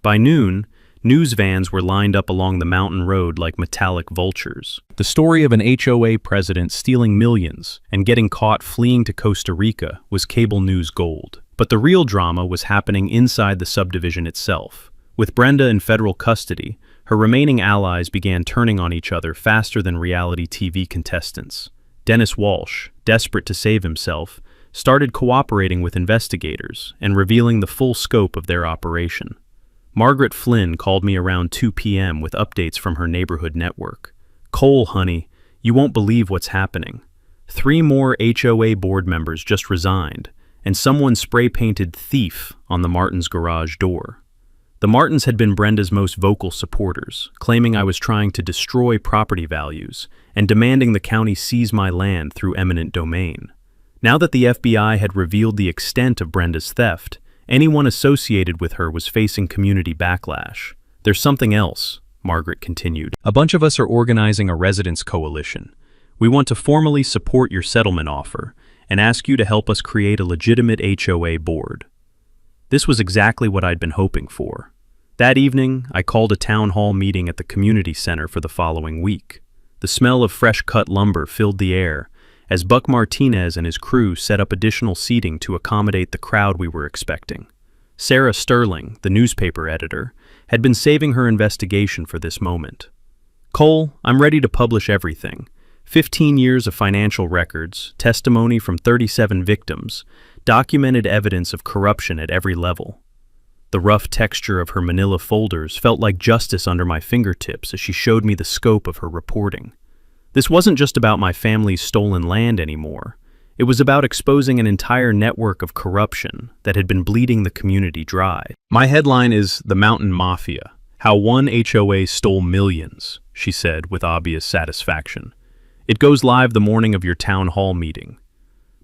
By noon, news vans were lined up along the mountain road like metallic vultures. The story of an HOA president stealing millions and getting caught fleeing to Costa Rica was cable news gold. But the real drama was happening inside the subdivision itself. With Brenda in federal custody, her remaining allies began turning on each other faster than reality TV contestants. Dennis Walsh, desperate to save himself, started cooperating with investigators and revealing the full scope of their operation. Margaret Flynn called me around 2 p.m. with updates from her neighborhood network. "Cole, honey, you won't believe what's happening. 3 more HOA board members just resigned, and someone spray-painted thief on the Martins' garage door." The Martins had been Brenda's most vocal supporters, claiming I was trying to destroy property values and demanding the county seize my land through eminent domain. Now that the FBI had revealed the extent of Brenda's theft, anyone associated with her was facing community backlash. "There's something else," Margaret continued. "A bunch of us are organizing a residents' coalition. We want to formally support your settlement offer and ask you to help us create a legitimate HOA board." This was exactly what I'd been hoping for. That evening, I called a town hall meeting at the community center for the following week. The smell of fresh-cut lumber filled the air as Buck Martinez and his crew set up additional seating to accommodate the crowd we were expecting. Sarah Sterling, the newspaper editor, had been saving her investigation for this moment. "Cole, I'm ready to publish everything. 15 years of financial records, testimony from 37 victims, documented evidence of corruption at every level." The rough texture of her manila folders felt like justice under my fingertips as she showed me the scope of her reporting. This wasn't just about my family's stolen land anymore. It was about exposing an entire network of corruption that had been bleeding the community dry. My headline is "The Mountain Mafia: How One HOA Stole Millions," she said with obvious satisfaction. "It goes live the morning of your town hall meeting."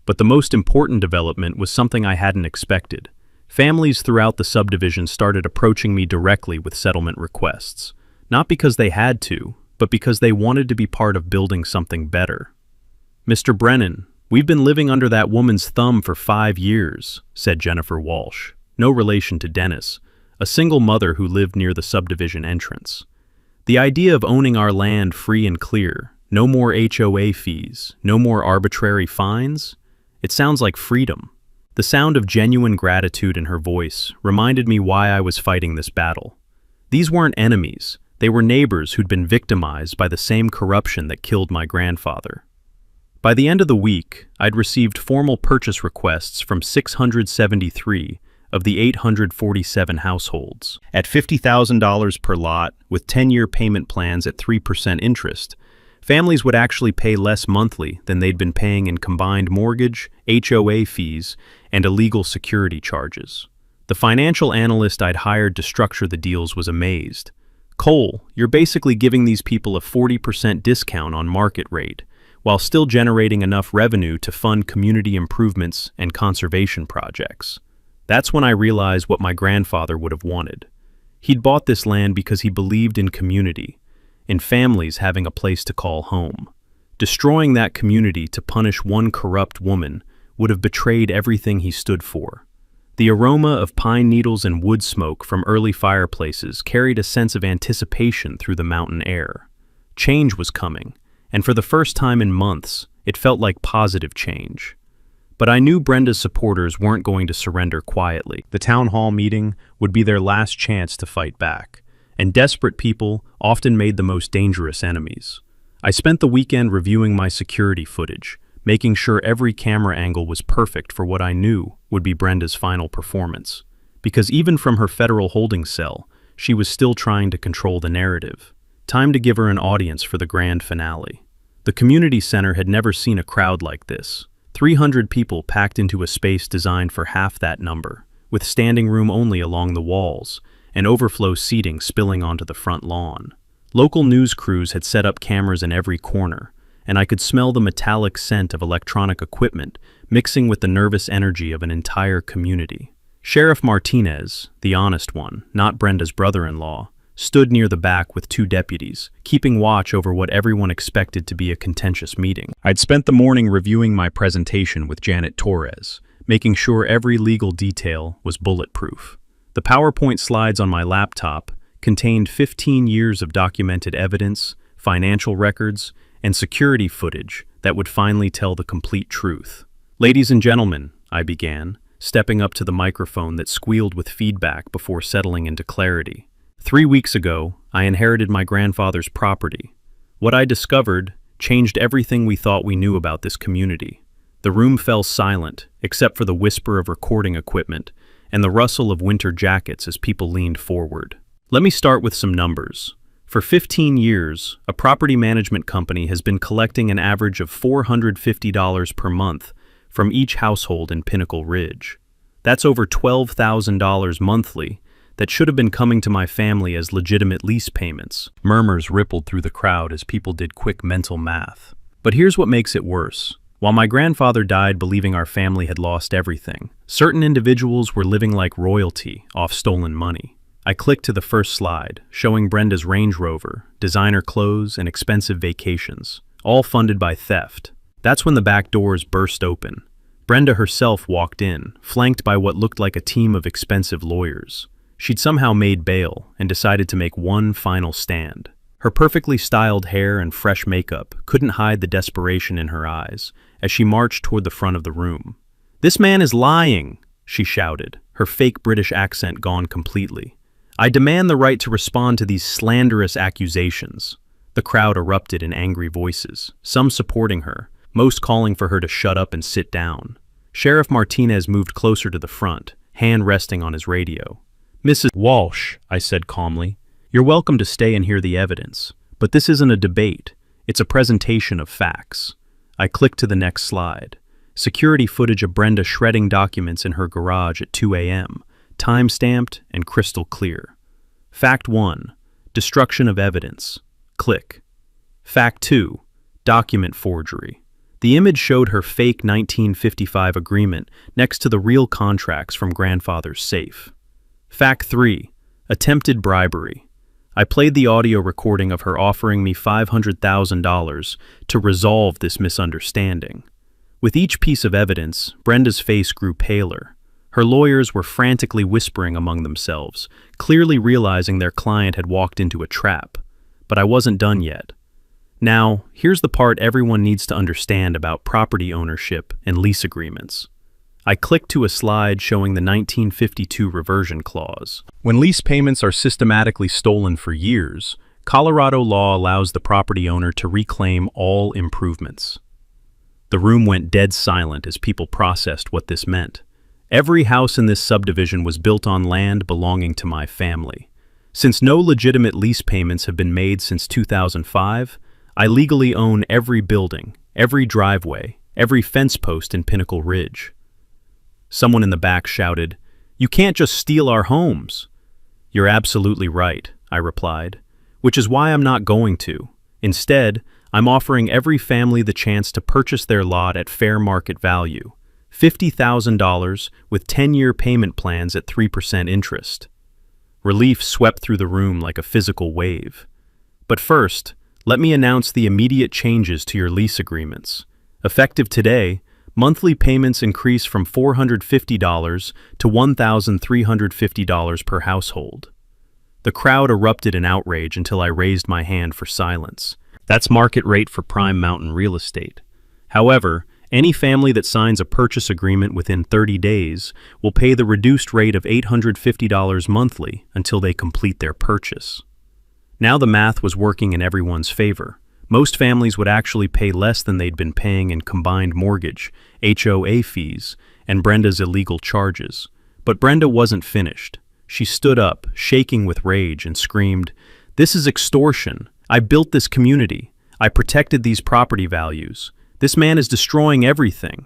But the most important development was something I hadn't expected. Families throughout the subdivision started approaching me directly with settlement requests, not because they had to, but because they wanted to be part of building something better. "Mr. Brennan, we've been living under that woman's thumb for 5 years, said Jennifer Walsh, no relation to Dennis, a single mother who lived near the subdivision entrance. "The idea of owning our land free and clear, no more HOA fees, no more arbitrary fines, it sounds like freedom." The sound of genuine gratitude in her voice reminded me why I was fighting this battle. These weren't enemies. They were neighbors who'd been victimized by the same corruption that killed my grandfather. By the end of the week, I'd received formal purchase requests from 673 of the 847 households. At $50,000 per lot, with 10-year payment plans at 3% interest, families would actually pay less monthly than they'd been paying in combined mortgage, HOA fees, and illegal security charges. The financial analyst I'd hired to structure the deals was amazed. "Cole, you're basically giving these people a 40% discount on market rate, while still generating enough revenue to fund community improvements and conservation projects." That's when I realized what my grandfather would have wanted. He'd bought this land because he believed in community, in families having a place to call home. Destroying that community to punish one corrupt woman would have betrayed everything he stood for. The aroma of pine needles and wood smoke from early fireplaces carried a sense of anticipation through the mountain air. Change was coming, and for the first time in months, it felt like positive change. But I knew Brenda's supporters weren't going to surrender quietly. The town hall meeting would be their last chance to fight back, and desperate people often made the most dangerous enemies. I spent the weekend reviewing my security footage, making sure every camera angle was perfect for what I knew would be Brenda's final performance. Because even from her federal holding cell, she was still trying to control the narrative. Time to give her an audience for the grand finale. The community center had never seen a crowd like this. 300 people packed into a space designed for half that number, with standing room only along the walls, and overflow seating spilling onto the front lawn. Local news crews had set up cameras in every corner, and I could smell the metallic scent of electronic equipment mixing with the nervous energy of an entire community. Sheriff Martinez, the honest one, not Brenda's brother-in-law, stood near the back with 2 deputies, keeping watch over what everyone expected to be a contentious meeting. I'd spent the morning reviewing my presentation with Janet Torres, making sure every legal detail was bulletproof. The PowerPoint slides on my laptop contained 15 years of documented evidence, financial records, and security footage that would finally tell the complete truth. "Ladies and gentlemen," I began, stepping up to the microphone that squealed with feedback before settling into clarity. 3 weeks ago, I inherited my grandfather's property. What I discovered changed everything we thought we knew about this community. The room fell silent, except for the whisper of recording equipment and the rustle of winter jackets as people leaned forward. Let me start with some numbers. For 15 years, a property management company has been collecting an average of $450 per month from each household in Pinnacle Ridge. That's over $12,000 monthly that should have been coming to my family as legitimate lease payments. Murmurs rippled through the crowd as people did quick mental math. But here's what makes it worse. While my grandfather died believing our family had lost everything, certain individuals were living like royalty off stolen money. I clicked to the first slide, showing Brenda's Range Rover, designer clothes, and expensive vacations. all funded by theft. That's when the back doors burst open. Brenda herself walked in, flanked by what looked like a team of expensive lawyers. She'd somehow made bail and decided to make one final stand. Her perfectly styled hair and fresh makeup couldn't hide the desperation in her eyes as she marched toward the front of the room. "This man is lying," she shouted, her fake British accent gone completely. "I demand the right to respond to these slanderous accusations." The crowd erupted in angry voices, some supporting her, most calling for her to shut up and sit down. Sheriff Martinez moved closer to the front, hand resting on his radio. "Mrs. Walsh," I said calmly, "you're welcome to stay and hear the evidence, but this isn't a debate, it's a presentation of facts." I clicked to the next slide. Security footage of Brenda shredding documents in her garage at 2 a.m., time-stamped and crystal clear. Fact 1, destruction of evidence. Click. Fact 2, document forgery. The image showed her fake 1955 agreement next to the real contracts from grandfather's safe. Fact 3, attempted bribery. I played the audio recording of her offering me $500,000 to resolve this misunderstanding. With each piece of evidence, Brenda's face grew paler. Her lawyers were frantically whispering among themselves, clearly realizing their client had walked into a trap. But I wasn't done yet. Now, here's the part everyone needs to understand about property ownership and lease agreements. I clicked to a slide showing the 1952 reversion clause. When lease payments are systematically stolen for years, Colorado law allows the property owner to reclaim all improvements. The room went dead silent as people processed what this meant. Every house in this subdivision was built on land belonging to my family. Since no legitimate lease payments have been made since 2005, I legally own every building, every driveway, every fence post in Pinnacle Ridge. Someone in the back shouted, "You can't just steal our homes." "You're absolutely right," I replied, "which is why I'm not going to. Instead, I'm offering every family the chance to purchase their lot at fair market value, $50,000 with 10-year payment plans at 3% interest." Relief swept through the room like a physical wave. But first, let me announce the immediate changes to your lease agreements. Effective today, monthly payments increase from $450 to $1,350 per household. The crowd erupted in outrage until I raised my hand for silence. That's market rate for prime mountain real estate. However, any family that signs a purchase agreement within 30 days will pay the reduced rate of $850 monthly until they complete their purchase. Now the math was working in everyone's favor. Most families would actually pay less than they'd been paying in combined mortgage, HOA fees, and Brenda's illegal charges. But Brenda wasn't finished. She stood up, shaking with rage, and screamed, "This is extortion. I built this community. I protected these property values. This man is destroying everything."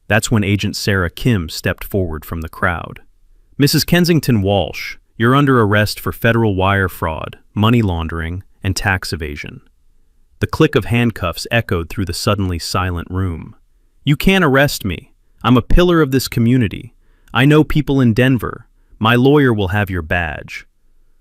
That's when Agent Sarah Kim stepped forward from the crowd. "Mrs. Kensington Walsh, you're under arrest for federal wire fraud, money laundering, and tax evasion." The click of handcuffs echoed through the suddenly silent room. "You can't arrest me. I'm a pillar of this community. I know people in Denver. My lawyer will have your badge."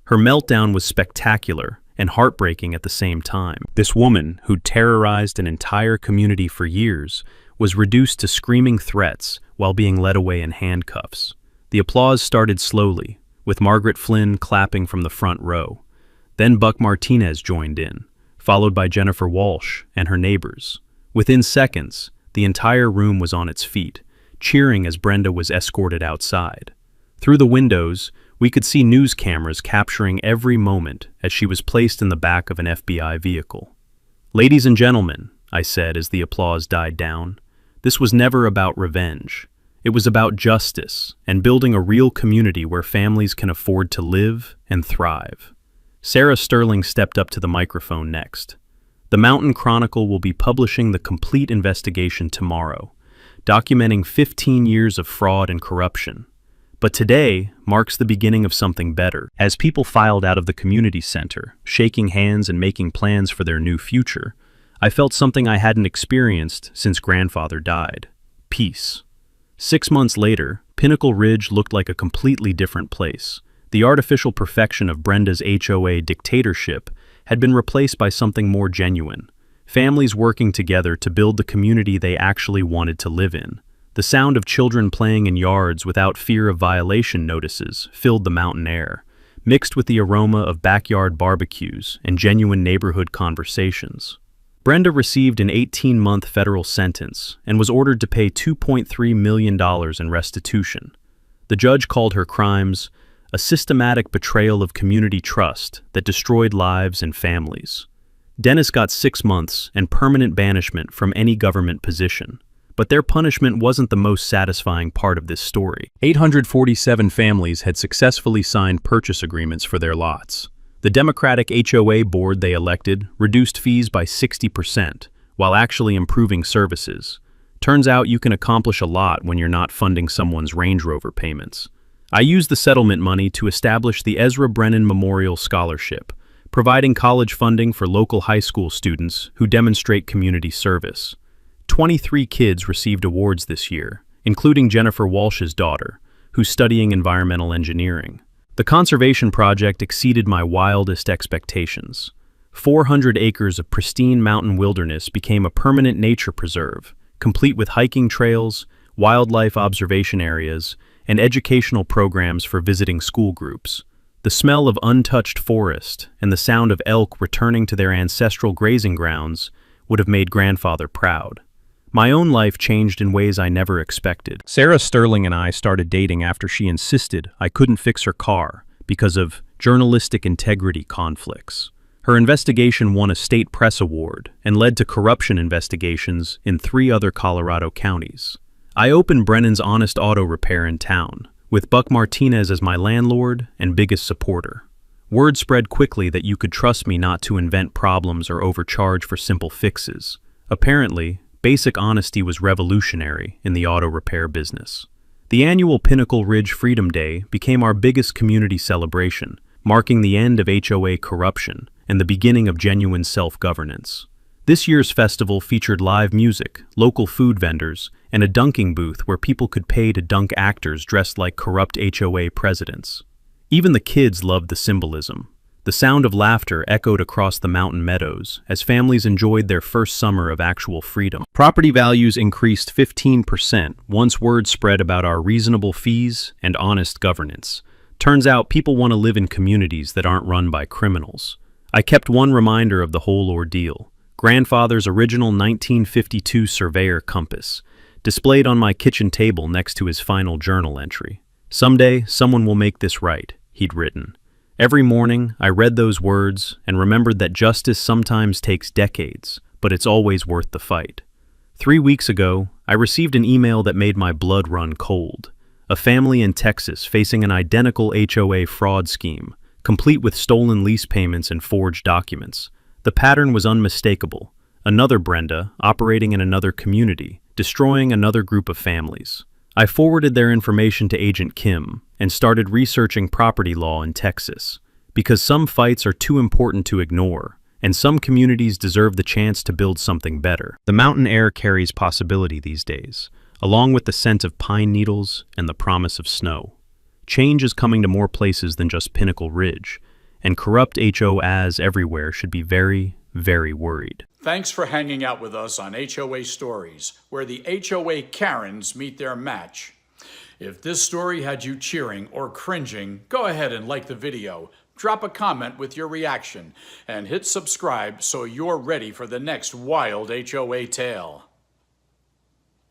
Her meltdown was spectacular and heartbreaking at the same time. This woman, who'd terrorized an entire community for years, was reduced to screaming threats while being led away in handcuffs. The applause started slowly, with Margaret Flynn clapping from the front row. Then Buck Martinez joined in, followed by Jennifer Walsh and her neighbors. Within seconds, the entire room was on its feet, cheering as Brenda was escorted outside. Through the windows, we could see news cameras capturing every moment as she was placed in the back of an FBI vehicle. "Ladies and gentlemen," I said as the applause died down, "this was never about revenge. It was about justice and building a real community where families can afford to live and thrive." Sarah Sterling stepped up to the microphone next. "The Mountain Chronicle will be publishing the complete investigation tomorrow, documenting 15 years of fraud and corruption. But today marks the beginning of something better." As people filed out of the community center, shaking hands and making plans for their new future, I felt something I hadn't experienced since grandfather died: peace. 6 months later, Pinnacle Ridge looked like a completely different place. The artificial perfection of Brenda's HOA dictatorship had been replaced by something more genuine: families working together to build the community they actually wanted to live in. The sound of children playing in yards without fear of violation notices filled the mountain air, mixed with the aroma of backyard barbecues and genuine neighborhood conversations. Brenda received an 18-month federal sentence and was ordered to pay $2.3 million in restitution. The judge called her crimes a systematic betrayal of community trust that destroyed lives and families. Dennis got 6 months and permanent banishment from any government position. But their punishment wasn't the most satisfying part of this story. 847 families had successfully signed purchase agreements for their lots. The Democratic HOA board they elected reduced fees by 60%, while actually improving services. Turns out you can accomplish a lot when you're not funding someone's Range Rover payments. I used the settlement money to establish the Ezra Brennan Memorial Scholarship, providing college funding for local high school students who demonstrate community service. 23 kids received awards this year, including Jennifer Walsh's daughter, who's studying environmental engineering. The conservation project exceeded my wildest expectations. 400 acres of pristine mountain wilderness became a permanent nature preserve, complete with hiking trails, wildlife observation areas, and educational programs for visiting school groups. The smell of untouched forest and the sound of elk returning to their ancestral grazing grounds would have made grandfather proud. My own life changed in ways I never expected. Sarah Sterling and I started dating after she insisted I couldn't fix her car because of journalistic integrity conflicts. Her investigation won a state press award and led to corruption investigations in 3 other Colorado counties. I opened Brennan's Honest Auto Repair in town, with Buck Martinez as my landlord and biggest supporter. Word spread quickly that you could trust me not to invent problems or overcharge for simple fixes. Apparently, basic honesty was revolutionary in the auto repair business. The annual Pinnacle Ridge Freedom Day became our biggest community celebration, marking the end of HOA corruption and the beginning of genuine self-governance. This year's festival featured live music, local food vendors, and a dunking booth where people could pay to dunk actors dressed like corrupt HOA presidents. Even the kids loved the symbolism. The sound of laughter echoed across the mountain meadows as families enjoyed their first summer of actual freedom. Property values increased 15% once word spread about our reasonable fees and honest governance. Turns out people want to live in communities that aren't run by criminals. I kept one reminder of the whole ordeal: grandfather's original 1952 Surveyor compass, displayed on my kitchen table next to his final journal entry. "Someday, someone will make this right," he'd written. Every morning, I read those words and remembered that justice sometimes takes decades, but it's always worth the fight. 3 weeks ago, I received an email that made my blood run cold. A family in Texas facing an identical HOA fraud scheme, complete with stolen lease payments and forged documents. The pattern was unmistakable. Another Brenda, operating in another community, destroying another group of families. I forwarded their information to Agent Kim and started researching property law in Texas, because some fights are too important to ignore, and some communities deserve the chance to build something better. The mountain air carries possibility these days, along with the scent of pine needles and the promise of snow. Change is coming to more places than just Pinnacle Ridge, and corrupt HOAs everywhere should be very, very worried. Thanks for hanging out with us on HOA Stories, where the HOA Karens meet their match. If this story had you cheering or cringing, go ahead and like the video, drop a comment with your reaction, and hit subscribe so you're ready for the next wild HOA tale.